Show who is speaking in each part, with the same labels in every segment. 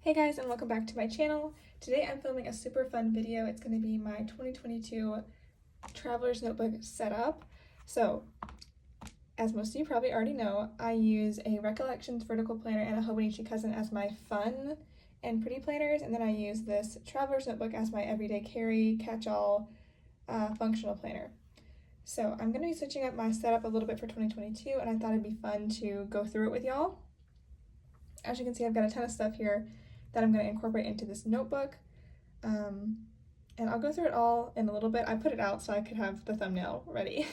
Speaker 1: Hey guys, and welcome back to my channel. Today I'm filming a super fun video. It's going to be my 2022 Traveler's Notebook setup. So, as most of you probably already know, I use a Recollections vertical planner and a Hobonichi Cousin as my fun and pretty planners, and then I use this Traveler's Notebook as my everyday carry, catch-all, functional planner. So I'm going to be switching up my setup a little bit for 2022, and I thought it'd be fun to go through it with y'all. As you can see, I've got a ton of stuff here that I'm going to incorporate into this notebook, and I'll go through it all in a little bit. I put it out so I could have the thumbnail ready.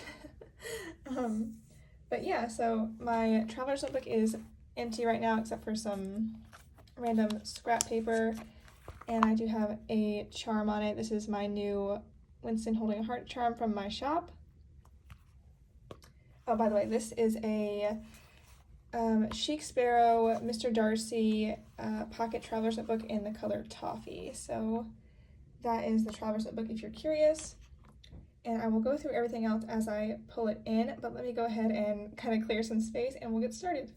Speaker 1: But yeah, so my traveler's notebook is empty right now except for some random scrap paper, and I do have a charm on it. This is my new Winston holding a heart charm from my shop. Oh, by the way, this is a Chic Sparrow Mr. Darcy pocket traveler's notebook in the color toffee. So that is the traveler's notebook if you're curious. And I will go through everything else as I pull it in, but let me go ahead and kind of clear some space and we'll get started.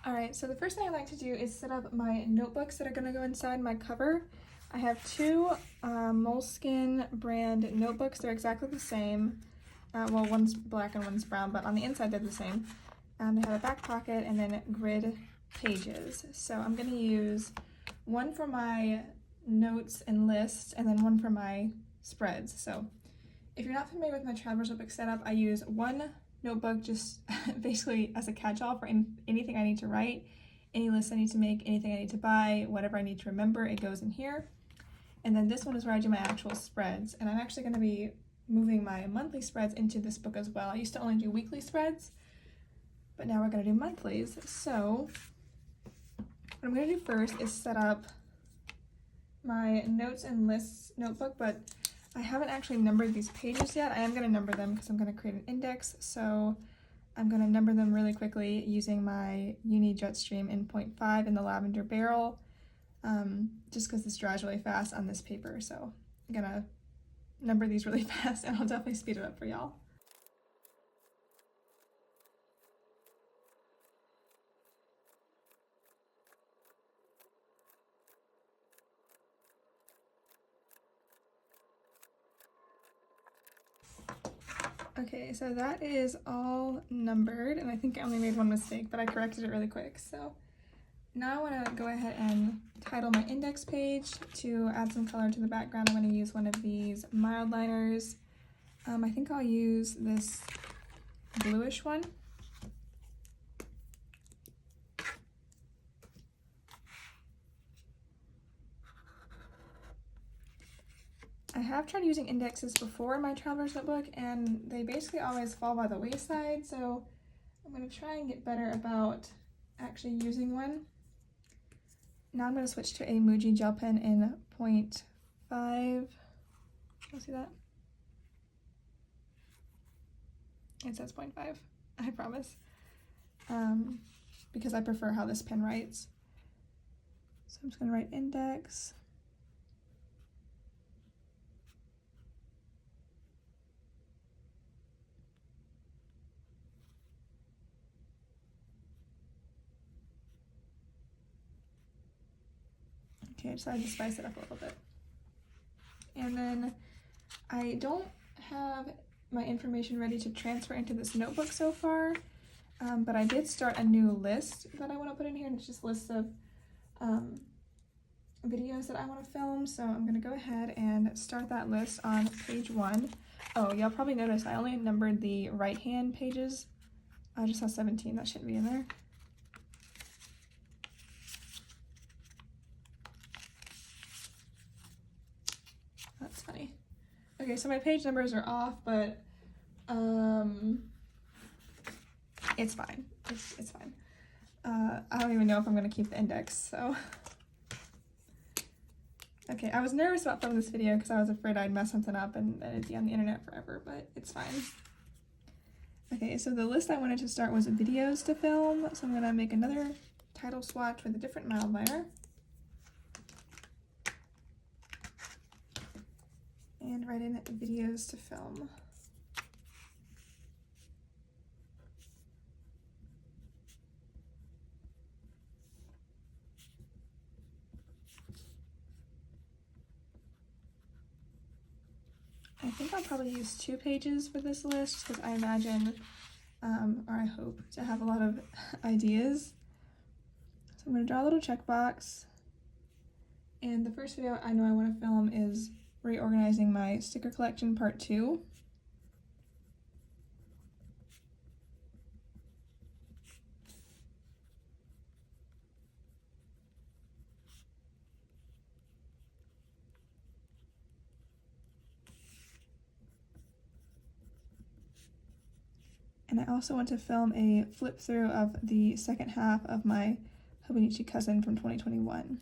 Speaker 1: Alright, so the first thing I like to do is set up my notebooks that are going to go inside my cover. I have two Moleskine brand notebooks. They're exactly the same. Well, one's black and one's brown, but on the inside they're the same. They have a back pocket and then grid pages. So I'm going to use one for my notes and lists and then one for my spreads. So if you're not familiar with my Traveler's Notebook setup, I use one notebook just basically as a catch-all for anything I need to write, any lists I need to make, anything I need to buy, whatever I need to remember, it goes in here. And then this one is where I do my actual spreads, and I'm actually going to be moving my monthly spreads into this book as well. I used to only do weekly spreads, but now we're going to do monthlies. So what I'm going to do first is set up my notes and lists notebook, but I haven't actually numbered these pages yet. I am going to number them because I'm going to create an index, so I'm going to number them really quickly using my Uni Jetstream in 0.5 in the lavender barrel, just because this dries really fast on this paper. So I'm going to number these really fast, and I'll definitely speed it up for y'all. Okay, so that is all numbered, and I think I only made one mistake, but I corrected it really quick. So now I want to go ahead and title my index page. To add some color to the background, I'm going to use one of these mild liners. I think I'll use this bluish one. I have tried using indexes before in my Traveler's Notebook, and they basically always fall by the wayside, so I'm going to try and get better about actually using one. Now I'm going to switch to a Muji gel pen in 0.5. You'll see that? It says 0.5, I promise, because I prefer how this pen writes. So I'm just going to write index. Okay, I decided to spice it up a little bit. And then I don't have my information ready to transfer into this notebook so far, but I did start a new list that I want to put in here, and it's just a list of videos that I want to film. So I'm going to go ahead and start that list on page 1. Oh, y'all probably noticed I only numbered the right-hand pages. I just saw 17, that shouldn't be in there. That's funny. Okay, so my page numbers are off, but it's fine. It's fine. I don't even know if I'm gonna keep the index, so. Okay, I was nervous about filming this video because I was afraid I'd mess something up and it'd be on the internet forever, but it's fine. Okay, so the list I wanted to start was videos to film, so I'm gonna make another title swatch with a different mild liner. and write in videos to film. I think I'll probably use 2 pages for this list because I imagine, or I hope, to have a lot of ideas. So I'm going to draw a little checkbox. And the first video I know I want to film is reorganizing my sticker collection part 2. And I also want to film a flip through of the second half of my Hobonichi Cousin from 2021.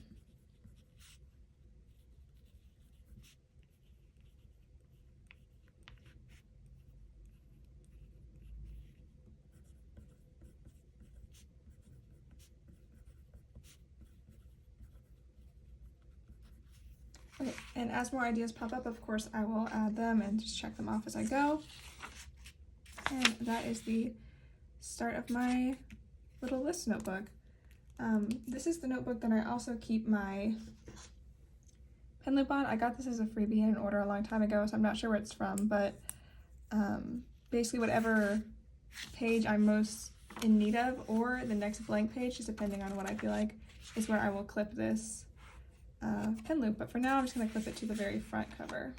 Speaker 1: Okay, and as more ideas pop up, of course, I will add them and just check them off as I go. And that is the start of my little list notebook. This is the notebook that I also keep my pen loop on. I got this as a freebie in an order a long time ago, so I'm not sure where it's from, but basically whatever page I'm most in need of, or the next blank page, just depending on what I feel like, is where I will clip this pen loop. But for now, I'm just going to clip it to the very front cover.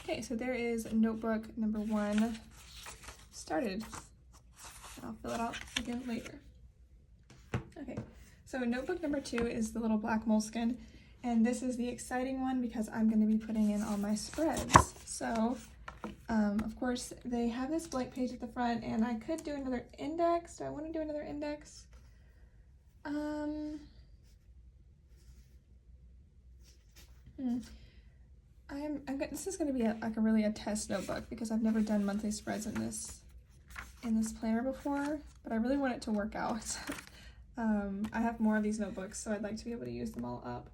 Speaker 1: Okay, so there is notebook number 1 started. I'll fill it out again later. Okay, so notebook number 2 is the little black moleskin, and this is the exciting one because I'm going to be putting in all my spreads. So, of course, they have this blank page at the front, and I could do another index. Do I want to do another index? This is going to be like a test notebook because I've never done monthly spreads in this planner before, but I really want it to work out. I have more of these notebooks, so I'd like to be able to use them all up.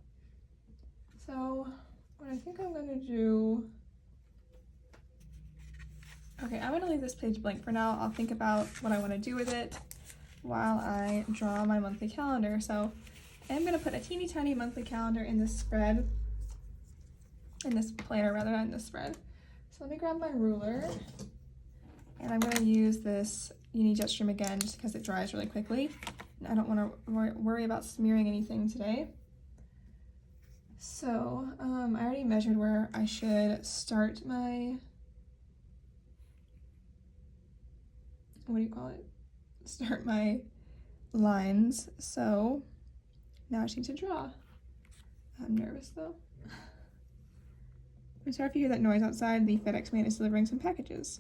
Speaker 1: So what I think I'm going to do, okay, I'm going to leave this page blank for now. I'll think about what I want to do with it while I draw my monthly calendar. So I'm going to put a teeny tiny monthly calendar in this spread, in this planner rather, not in this spread. So let me grab my ruler, and I'm going to use this Uni Jet Stream again just because it dries really quickly. And I don't want to worry about smearing anything today. So I already measured where I should start my, what do you call it? Start my lines. So now I just need to draw. I'm nervous though. I'm sorry if you hear that noise outside. The FedEx man is delivering some packages.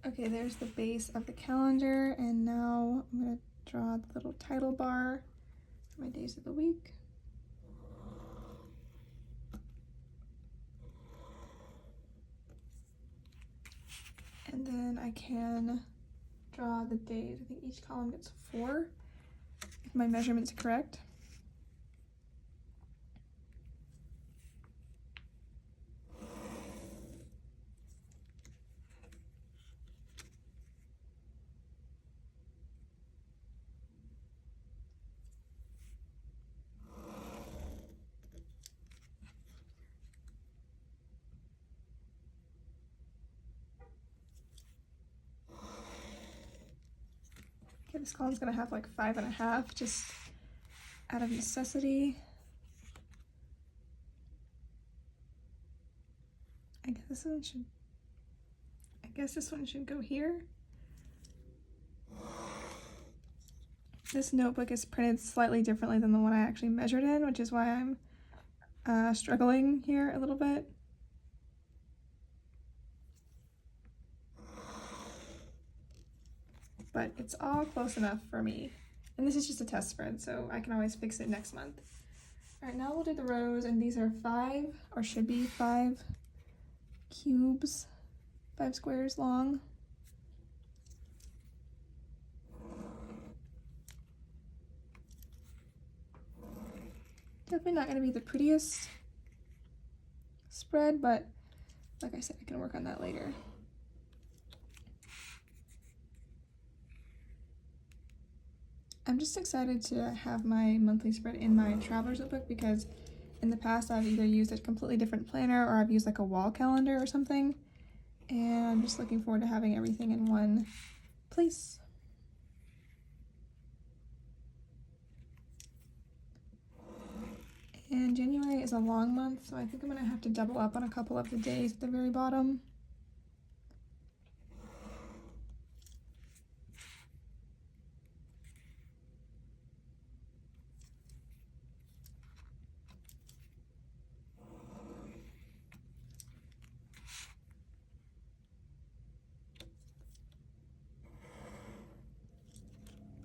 Speaker 1: Okay, there's the base of the calendar, and now I'm going to draw the little title bar for my days of the week. And then I can draw the days. I think each column gets 4, if my measurement's correct. Okay, this column's gonna have like 5.5 just out of necessity. I guess this one should go here. This notebook is printed slightly differently than the one I actually measured in, which is why I'm struggling here a little bit. But it's all close enough for me. And this is just a test spread, so I can always fix it next month. All right, now we'll do the rows, and these are 5, or should be 5 cubes, 5 squares long. Definitely not going to be the prettiest spread, but like I said, I can work on that later. I'm just excited to have my monthly spread in my traveler's notebook because in the past I've either used a completely different planner or I've used like a wall calendar or something, and I'm just looking forward to having everything in one place. And January is a long month, so I think I'm going to have to double up on a couple of the days at the very bottom.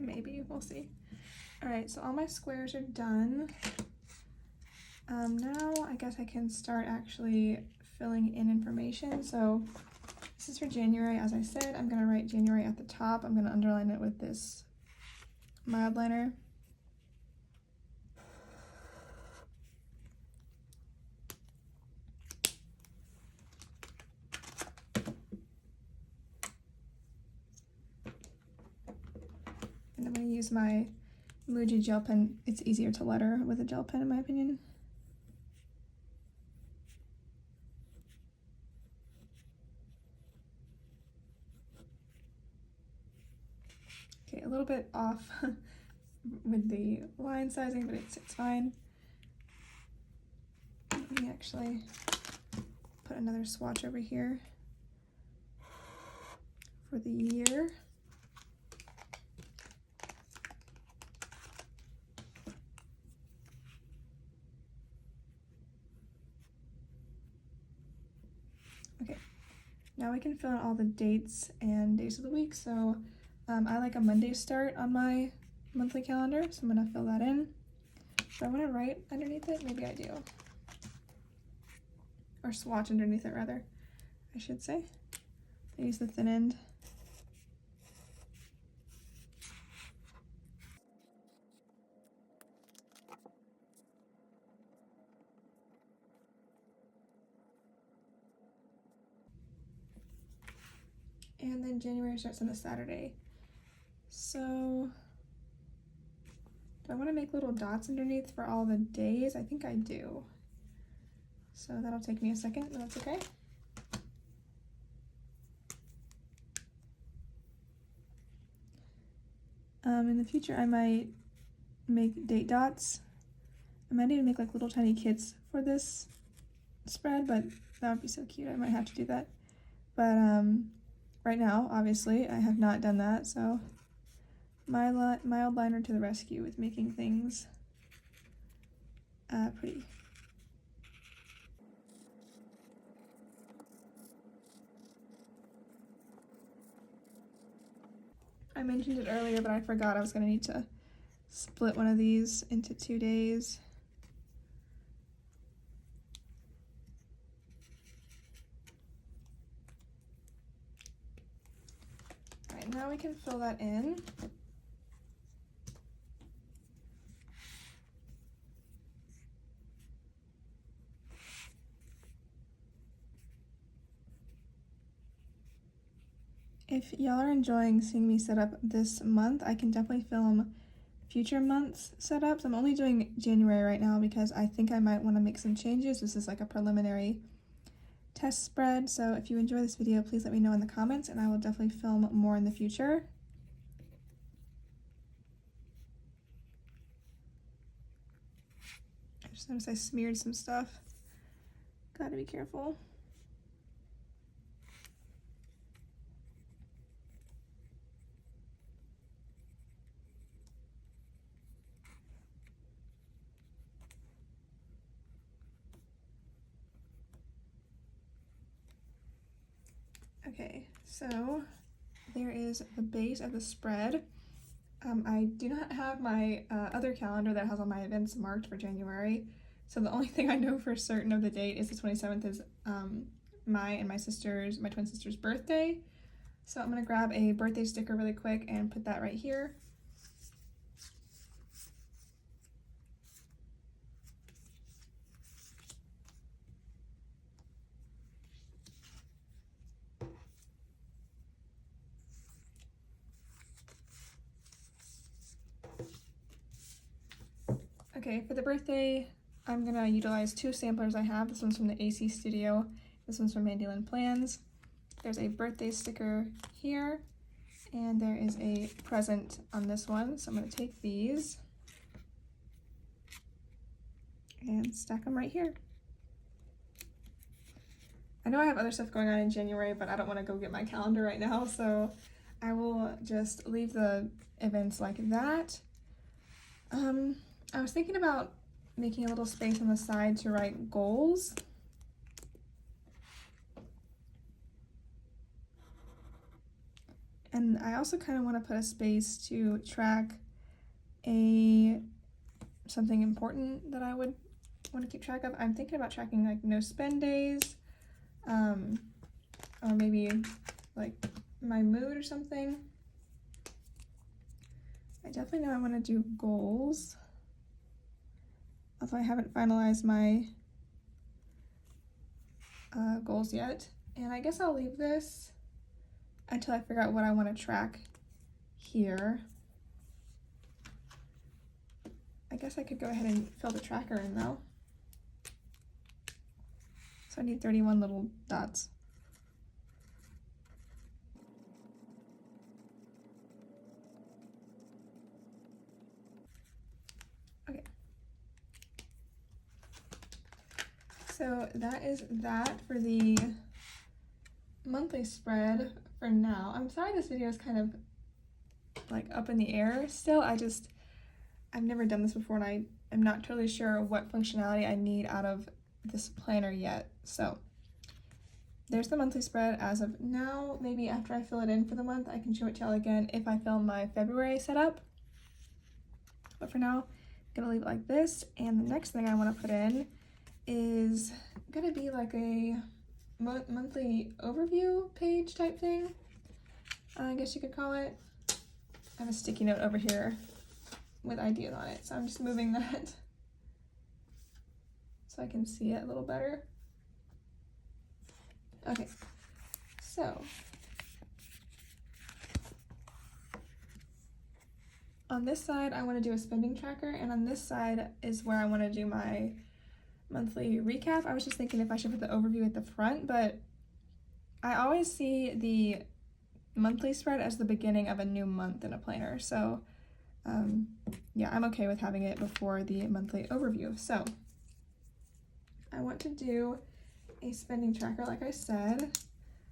Speaker 1: Maybe, we'll see. All right, so all my squares are done. Now I guess I can start actually filling in information. So this is for January. As I said, I'm going to write January at the top. I'm going to underline it with this mild liner. And I'm going to use my Muji gel pen. It's easier to letter with a gel pen, in my opinion. Okay, a little bit off with the line sizing, but it's fine. Let me actually put another swatch over here for the year. Okay, now we can fill in all the dates and days of the week. So I like a Monday start on my monthly calendar, so I'm gonna fill that in. Do I wanna write underneath it? Maybe I do. Or swatch underneath it, rather, I should say. I use the thin end. And then January starts on a Saturday. So, do I want to make little dots underneath for all the days? I think I do. So that'll take me a second, but that's okay. In the future, I might make date dots. I might even make like little tiny kits for this spread, but that would be so cute. I might have to do that. But right now, obviously, I have not done that, so mild liner to the rescue with making things pretty. I mentioned it earlier, but I forgot I was going to need to split one of these into 2 days. All right, now we can fill that in. If y'all are enjoying seeing me set up this month, I can definitely film future months setups. I'm only doing January right now because I think I might want to make some changes. This is like a preliminary test spread, so if you enjoy this video, please let me know in the comments and I will definitely film more in the future. I just noticed I smeared some stuff. Gotta be careful. Okay, so there is the base of the spread. I do not have my other calendar that has all my events marked for January, so the only thing I know for certain of the date is the 27th is my and my twin sister's birthday. So I'm gonna grab a birthday sticker really quick and put that right here. Okay, for the birthday, I'm gonna utilize two samplers I have. This one's from the AC Studio. This one's from Mandolin Plans. There's a birthday sticker here, and there is a present on this one. So I'm gonna take these and stack them right here. I know I have other stuff going on in January, but I don't want to go get my calendar right now, so I will just leave the events like that. I was thinking about making a little space on the side to write goals. And I also kind of want to put a space to track something important that I would want to keep track of. I'm thinking about tracking like no spend days, or maybe like my mood or something. I definitely know I want to do goals, although I haven't finalized my goals yet. And I guess I'll leave this until I figure out what I want to track here. I guess I could go ahead and fill the tracker in though. So I need 31 little dots. Okay. So that is that for the monthly spread for now. I'm sorry this video is kind of like up in the air still. I've never done this before, and I am not totally sure what functionality I need out of this planner yet. So there's the monthly spread as of now. Maybe after I fill it in for the month, I can show it to y'all again if I film my February setup. But for now, I'm gonna leave it like this. And the next thing I want to put in is gonna be like a monthly overview page type thing, I guess you could call it. I have a sticky note over here with ideas on it, so I'm just moving that so I can see it a little better. Okay, so on this side I want to do a spending tracker, and on this side is where I want to do my monthly recap. I was just thinking if I should put the overview at the front, but I always see the monthly spread as the beginning of a new month in a planner, so yeah, I'm okay with having it before the monthly overview. So I want to do a spending tracker, like I said.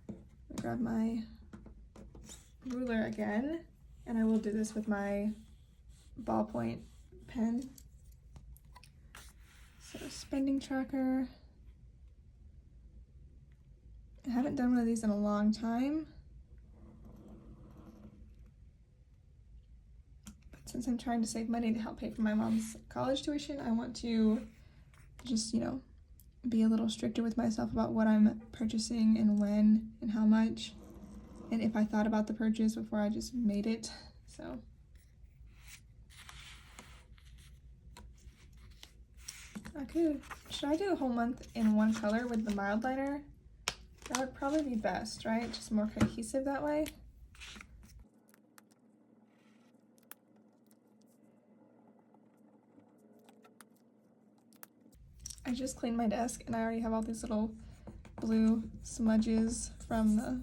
Speaker 1: I'll grab my ruler again, and I will do this with my ballpoint pen. So spending tracker. I haven't done one of these in a long time. Since I'm trying to save money to help pay for my mom's college tuition, I want to just, be a little stricter with myself about what I'm purchasing and when and how much, and if I thought about the purchase before I just made it. So should I do a whole month in one color with the mild liner? That would probably be best, right? Just more cohesive that way. I just cleaned my desk and I already have all these little blue smudges from the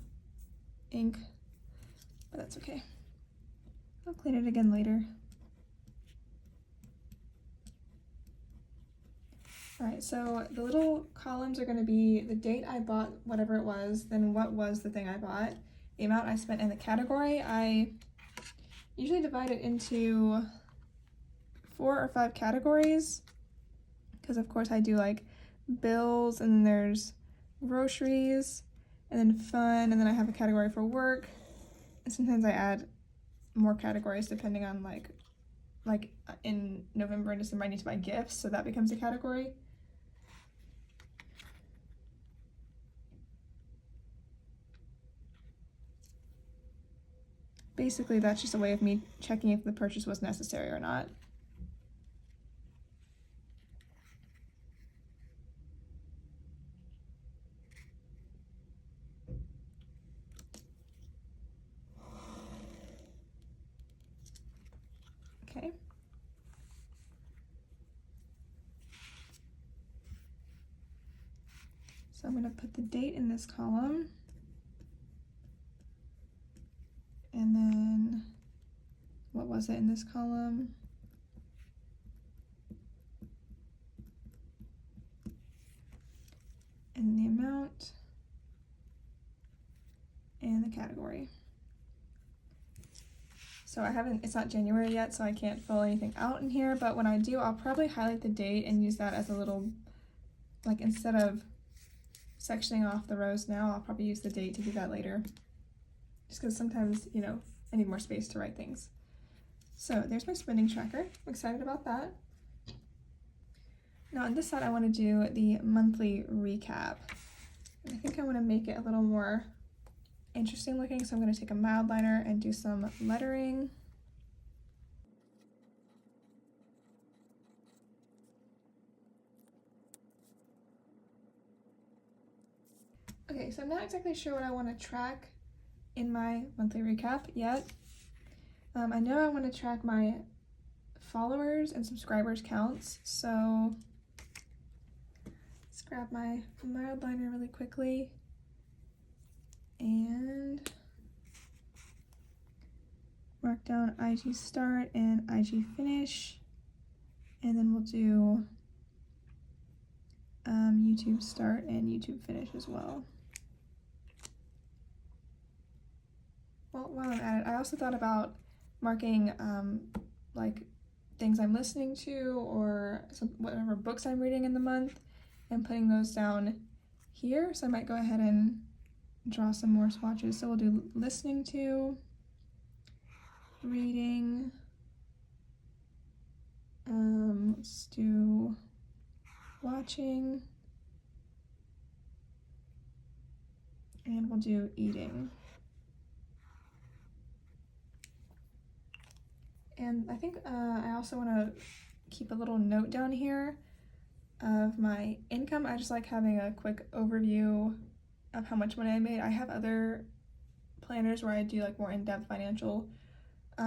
Speaker 1: ink, but that's okay. I'll clean it again later. All right, so the little columns are going to be the date I bought whatever it was, then what was the thing I bought, the amount I spent, in the category. I usually divide it into 4 or 5 categories, because of course I do like bills, and then there's groceries, and then fun, and then I have a category for work, and sometimes I add more categories depending on like in November and December I need to buy gifts, so that becomes a category. Basically, that's just a way of me checking if the purchase was necessary or not. Okay. So I'm going to put the date in this column. And then, what was it in this column? And the amount. And the category. So it's not January yet, so I can't fill anything out in here, but when I do, I'll probably highlight the date and use that as a little, like instead of sectioning off the rows now, I'll probably use the date to do that later. Just because sometimes, you know, I need more space to write things. So there's my spending tracker. I'm excited about that. Now on this side, I want to do the monthly recap. And I think I want to make it a little more interesting looking, so I'm going to take a mild liner and do some lettering. Okay, so I'm not exactly sure what I want to track in my monthly recap yet. I know I want to track my followers and subscribers counts, so let's grab my mild liner really quickly and mark down IG start and IG finish, and then we'll do YouTube start and YouTube finish as well. Well, while I'm at it, I also thought about marking like things I'm listening to or whatever books I'm reading in the month and putting those down here. So I might go ahead and draw some more swatches. So we'll do listening to, reading, let's do watching, and we'll do eating. And I think I also want to keep a little note down here of my income. I just like having a quick overview of how much money I made. I have other planners where I do like more in-depth financial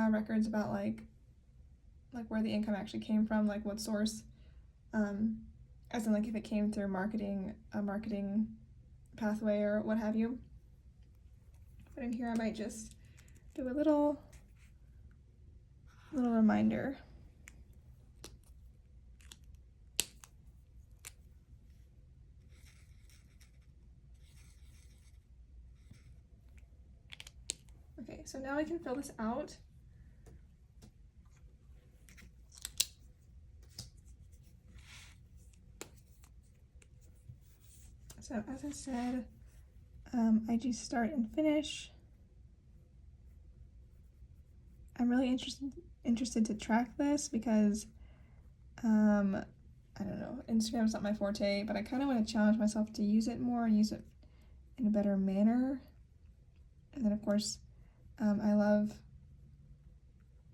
Speaker 1: records about like where the income actually came from, like what source, as in like if it came through a marketing pathway or what have you. But in here I might just do a little reminder. Okay, so now I can fill this out. So as I said, IG start and finish. I'm really interested to track this because I don't know, Instagram's not my forte, but I kind of want to challenge myself to use it more and use it in a better manner. And then of course, I love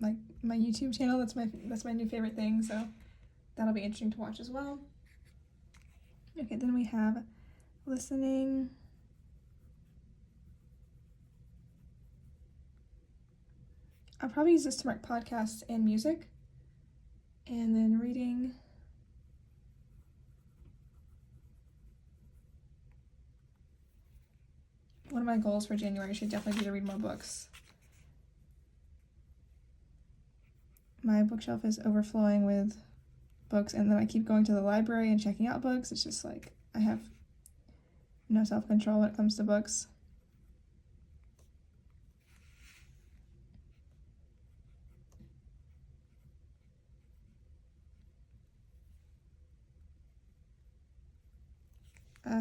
Speaker 1: like my YouTube channel. That's my new favorite thing, so that'll be interesting to watch as well. Okay, then we have listening. I'll probably use this to mark podcasts and music. And then reading. One of my goals for January should definitely be to read more books. My bookshelf is overflowing with books, and then I keep going to the library and checking out books. It's just like I have no self-control when it comes to books.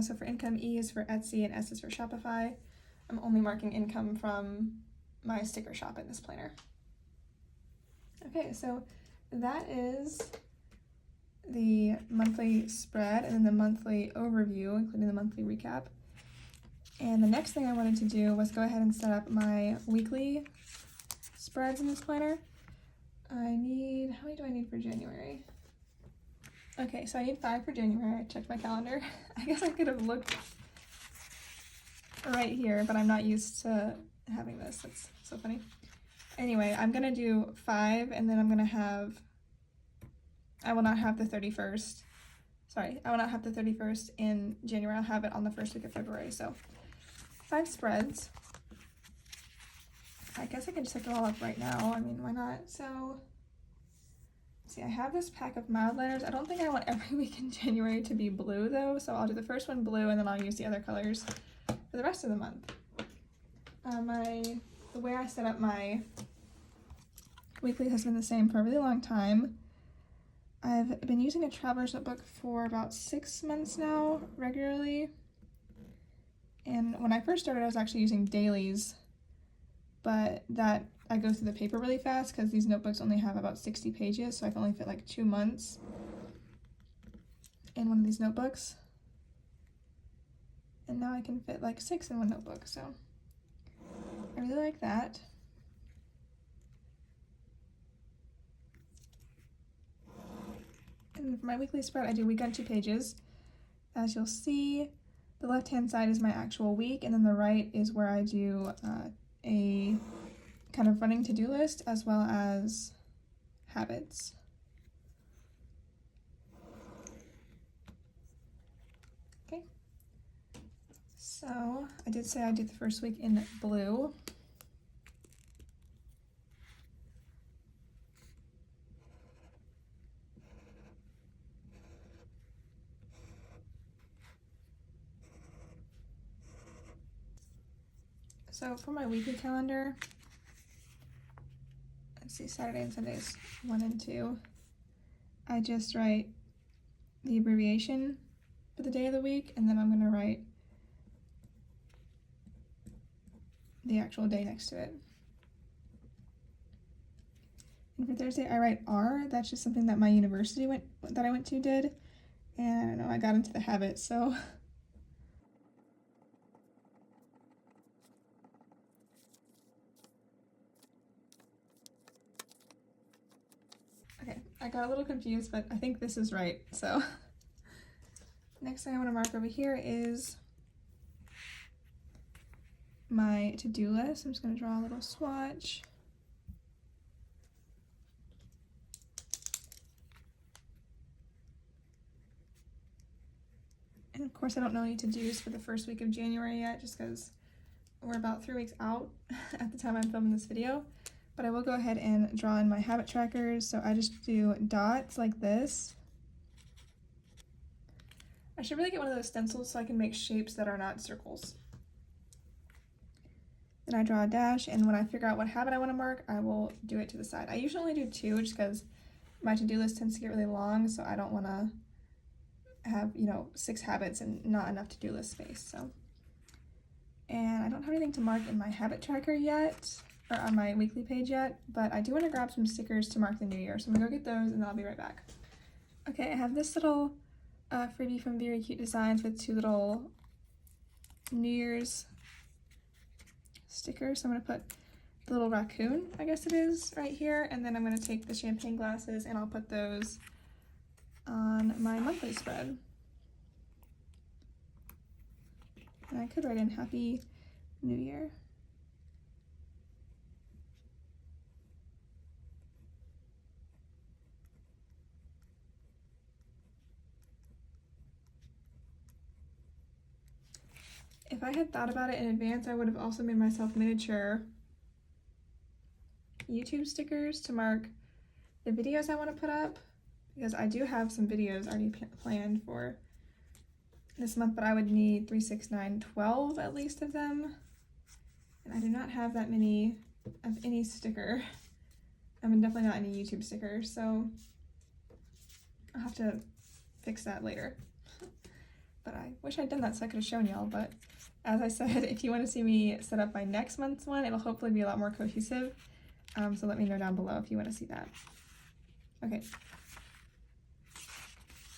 Speaker 1: So for income, E is for Etsy and S is for Shopify. I'm only marking income from my sticker shop in this planner. Okay, so that is the monthly spread and then the monthly overview, including the monthly recap. And the next thing I wanted to do was go ahead and set up my weekly spreads in this planner. How many do I need for January? Okay, so I need 5 for January. I checked my calendar. I guess I could have looked right here, but I'm not used to having this. That's so funny. Anyway, I'm gonna do 5, and then I will not have the 31st. Sorry, I will not have the 31st in January. I'll have it on the first week of February. So 5 spreads. I guess I can just hook it all up right now. I mean, why not? So, see, I have this pack of mild liners. I don't think I want every week in January to be blue though, so I'll do the first one blue and then I'll use the other colors for the rest of the month. The way I set up my weekly has been the same for a really long time. I've been using a traveler's notebook for about 6 months now, regularly. And when I first started, I was actually using dailies, but that I go through the paper really fast because these notebooks only have about 60 pages, so I can only fit like 2 months in one of these notebooks. And now I can fit like 6 in one notebook, so I really like that. And for my weekly spread, I do week on 2 pages. As you'll see, the left-hand side is my actual week, and then the right is where I do a kind of running to-do list as well as habits. Okay, so I did say I did the first week in blue. So for my weekly calendar, let's see, Saturday and Sundays 1 and 2, I just write the abbreviation for the day of the week, and then I'm going to write the actual day next to it. And for Thursday, I write R. That's just something that my university that I went to did, and I don't know, I got into the habit, so. Okay, I got a little confused, but I think this is right, so. Next thing I want to mark over here is my to-do list. I'm just going to draw a little swatch. And of course I don't know any to-dos for the first week of January yet, just because we're about 3 weeks out at the time I'm filming this video. But I will go ahead and draw in my habit trackers. So I just do dots like this. I should really get one of those stencils so I can make shapes that are not circles. Then I draw a dash, and when I figure out what habit I want to mark, I will do it to the side. I usually only do 2 just because my to-do list tends to get really long, so I don't want to have, 6 habits and not enough to-do list space. So, and I don't have anything to mark in my habit tracker yet, or on my weekly page yet, but I do want to grab some stickers to mark the new year, so I'm gonna go get those and then I'll be right back. Okay, I have this little freebie from Very Cute Designs with 2 little New Year's stickers. So I'm gonna put the little raccoon, I guess it is, right here, and then I'm gonna take the champagne glasses and I'll put those on my monthly spread. And I could write in Happy New Year. If I had thought about it in advance, I would have also made myself miniature YouTube stickers to mark the videos I want to put up, because I do have some videos already planned for this month, but I would need 3, 6, 9, 12 at least of them, and I do not have that many of any sticker. I mean, definitely not any YouTube stickers, so I'll have to fix that later. But I wish I'd done that so I could have shown y'all, but as I said, if you want to see me set up my next month's one, it'll hopefully be a lot more cohesive. So let me know down below if you want to see that. Okay.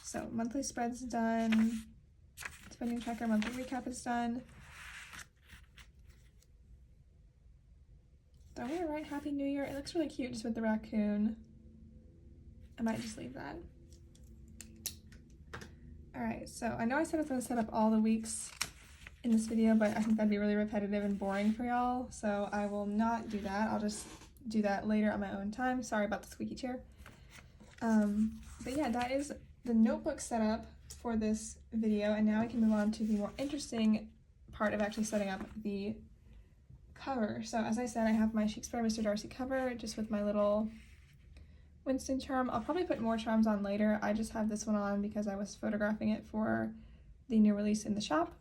Speaker 1: So monthly spread's done. Spending tracker monthly recap is done. Do I want to write Happy New Year? It looks really cute just with the raccoon. I might just leave that. Alright, so I know I said I was going to set up all the weeks in this video, but I think that'd be really repetitive and boring for y'all, so I will not do that. I'll just do that later on my own time. Sorry about the squeaky chair. But yeah, that is the notebook setup for this video, and now we can move on to the more interesting part of actually setting up the cover. So as I said, I have my Chic Sparrow Mr. Darcy cover just with my little Winston charm. I'll probably put more charms on later. I just have this one on because I was photographing it for the new release in the shop.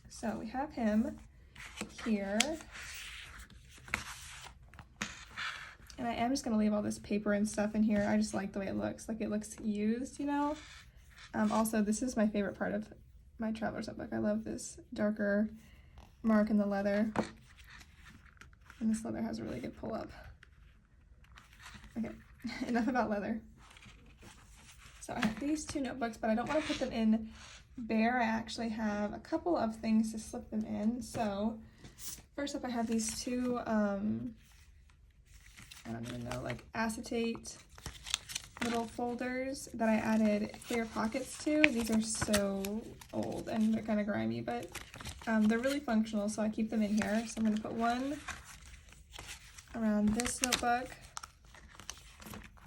Speaker 1: So we have him here. And I am just going to leave all this paper and stuff in here. I just like the way it looks. Like, it looks used, you know? Also, this is my favorite part of my Traveler's Notebook. I love this darker mark in the leather. And this leather has a really good pull-up. Okay, enough about leather. So I have these two notebooks, but I don't want to put them in bare. I actually have a couple of things to slip them in. So first up, I have these two, I don't even know, like acetate little folders that I added clear pockets to. These are so old and they're kind of grimy, but they're really functional, so I keep them in here. So I'm going to put one around this notebook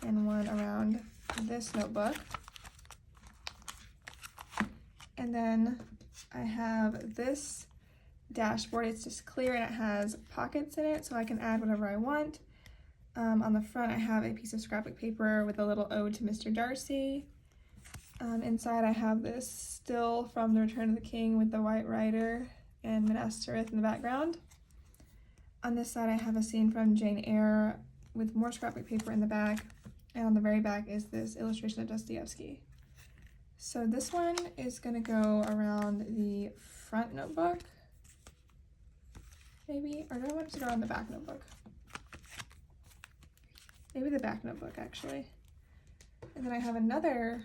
Speaker 1: and one around this notebook. And then I have this dashboard. It's just clear and it has pockets in it, so I can add whatever I want. On the front, I have a piece of scrapbook paper with a little ode to Mr. Darcy. Inside, I have this still from The Return of the King with the White Rider and Minas Tirith in the background. On this side, I have a scene from Jane Eyre with more scrapbook paper in the back. And on the very back is this illustration of Dostoevsky. So this one is going to go around the front notebook, maybe? Or do I want it to go around the back notebook? Maybe the back notebook, actually. And then I have another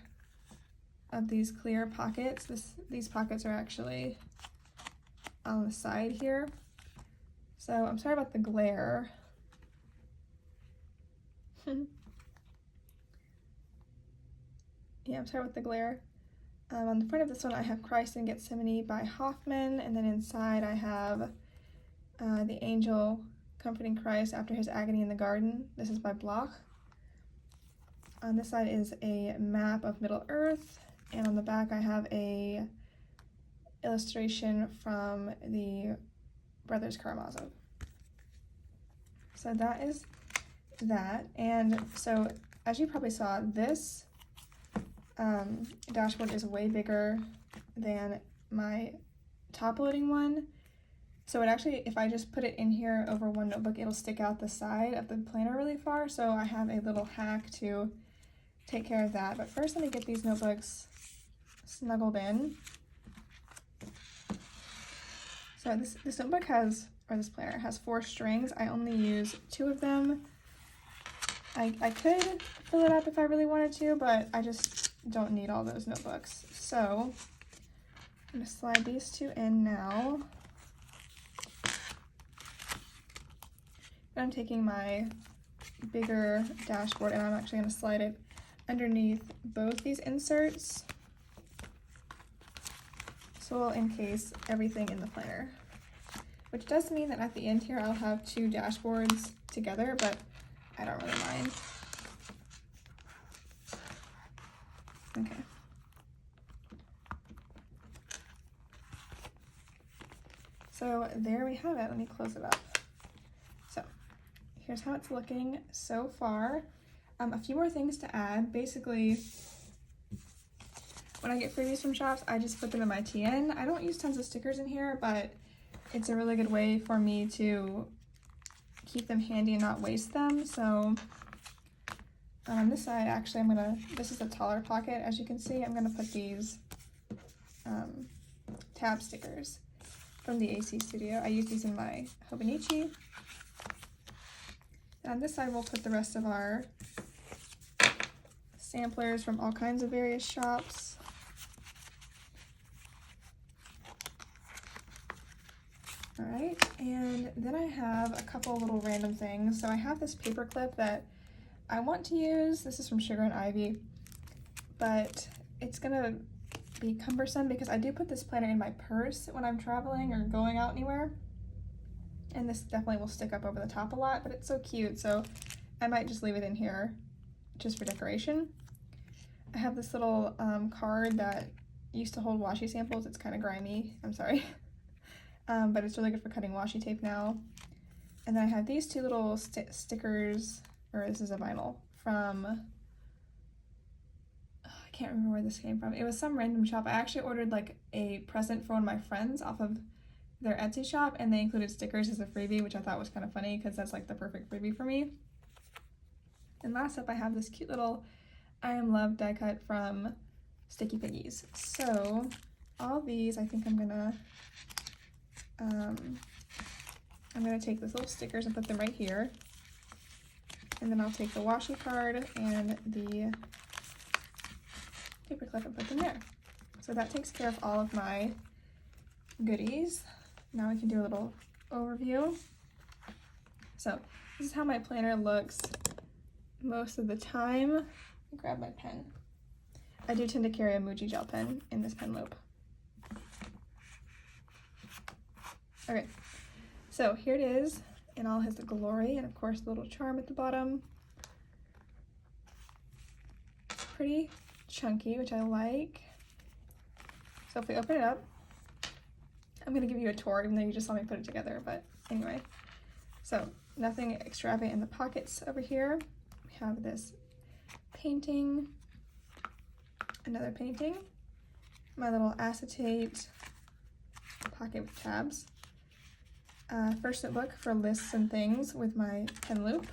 Speaker 1: of these clear pockets. These pockets are actually on the side here. So I'm sorry about the glare. Yeah, I'm sorry about the glare. On the front of this one, I have Christ in Gethsemane by Hoffman, and then inside I have the angel comforting Christ after his agony in the garden. This is by Bloch. On this side is a map of Middle Earth, and on the back I have a illustration from the Brothers Karamazov. So that is that, and so as you probably saw, this dashboard is way bigger than my top loading one. So it actually, if I just put it in here over one notebook, it'll stick out the side of the planner really far. So I have a little hack to take care of that. But first, let me get these notebooks snuggled in. So this notebook has, or this planner has 4 strings. I only use 2 of them. I could fill it up if I really wanted to, but I just don't need all those notebooks. So I'm gonna slide these 2 in now. I'm taking my bigger dashboard and I'm actually going to slide it underneath both these inserts, so we'll encase everything in the planner, which does mean that at the end here I'll have 2 dashboards together, but I don't really mind. Okay. So there we have it. Let me close it up. Here's how it's looking so far. A few more things to add. Basically, when I get freebies from shops, I just put them in my TN. I don't use tons of stickers in here, but it's a really good way for me to keep them handy and not waste them. So on this side, actually, this is a taller pocket, as you can see. I'm gonna put these tab stickers from the AC Studio. I use these in my Hobonichi. On this side, we'll put the rest of our samplers from all kinds of various shops. All right, and then I have a couple little random things. So I have this paper clip that I want to use. This is from Sugar and Ivy, but it's gonna be cumbersome because I do put this planner in my purse when I'm traveling or going out anywhere. And this definitely will stick up over the top a lot, but it's so cute, so I might just leave it in here just for decoration. I have this little card that used to hold washi samples. It's kind of grimy, I'm sorry. But it's really good for cutting washi tape now. And then I have these two little stickers, or this is a vinyl, from, I can't remember where this came from. It was some random shop. I actually ordered like a present for one of my friends off of their Etsy shop, and they included stickers as a freebie, which I thought was kind of funny because that's like the perfect freebie for me. And last up, I have this cute little I Am Love die cut from Sticky Piggies. So all these, I think I'm gonna take these little stickers and put them right here. And then I'll take the washi card and the paper clip and put them there. So that takes care of all of my goodies. Now we can do a little overview. So this is how my planner looks most of the time. Let me grab my pen. I do tend to carry a Muji gel pen in this pen loop. Okay, so here it is in all his glory, and of course the little charm at the bottom. Pretty chunky, which I like. So if we open it up, I'm gonna give you a tour, even though you just saw me put it together, but anyway. So nothing extravagant in the pockets over here. We have this painting, another painting, my little acetate pocket with tabs, first notebook for lists and things with my pen loop.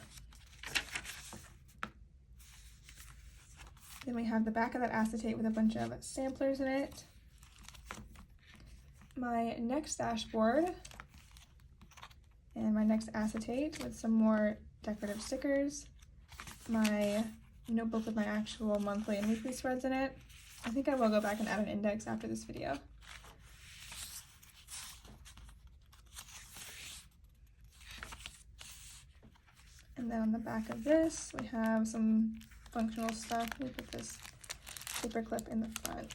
Speaker 1: Then we have the back of that acetate with a bunch of samplers in it. My next dashboard and my next acetate with some more decorative stickers. My notebook with my actual monthly and weekly spreads in it. I think I will go back and add an index after this video. And then on the back of this, we have some functional stuff. We put this paper clip in the front.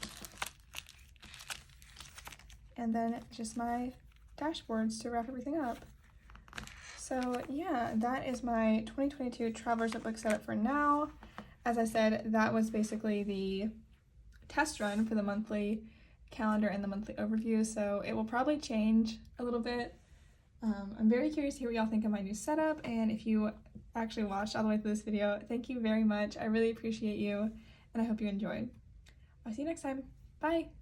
Speaker 1: And then just my dashboards to wrap everything up. So yeah, that is my 2022 Traveler's Notebook setup for now. As I said, that was basically the test run for the monthly calendar and the monthly overview, so it will probably change a little bit. I'm very curious to hear what y'all think of my new setup, and if you actually watched all the way through this video, thank you very much. I really appreciate you, and I hope you enjoyed. I'll see you next time. Bye!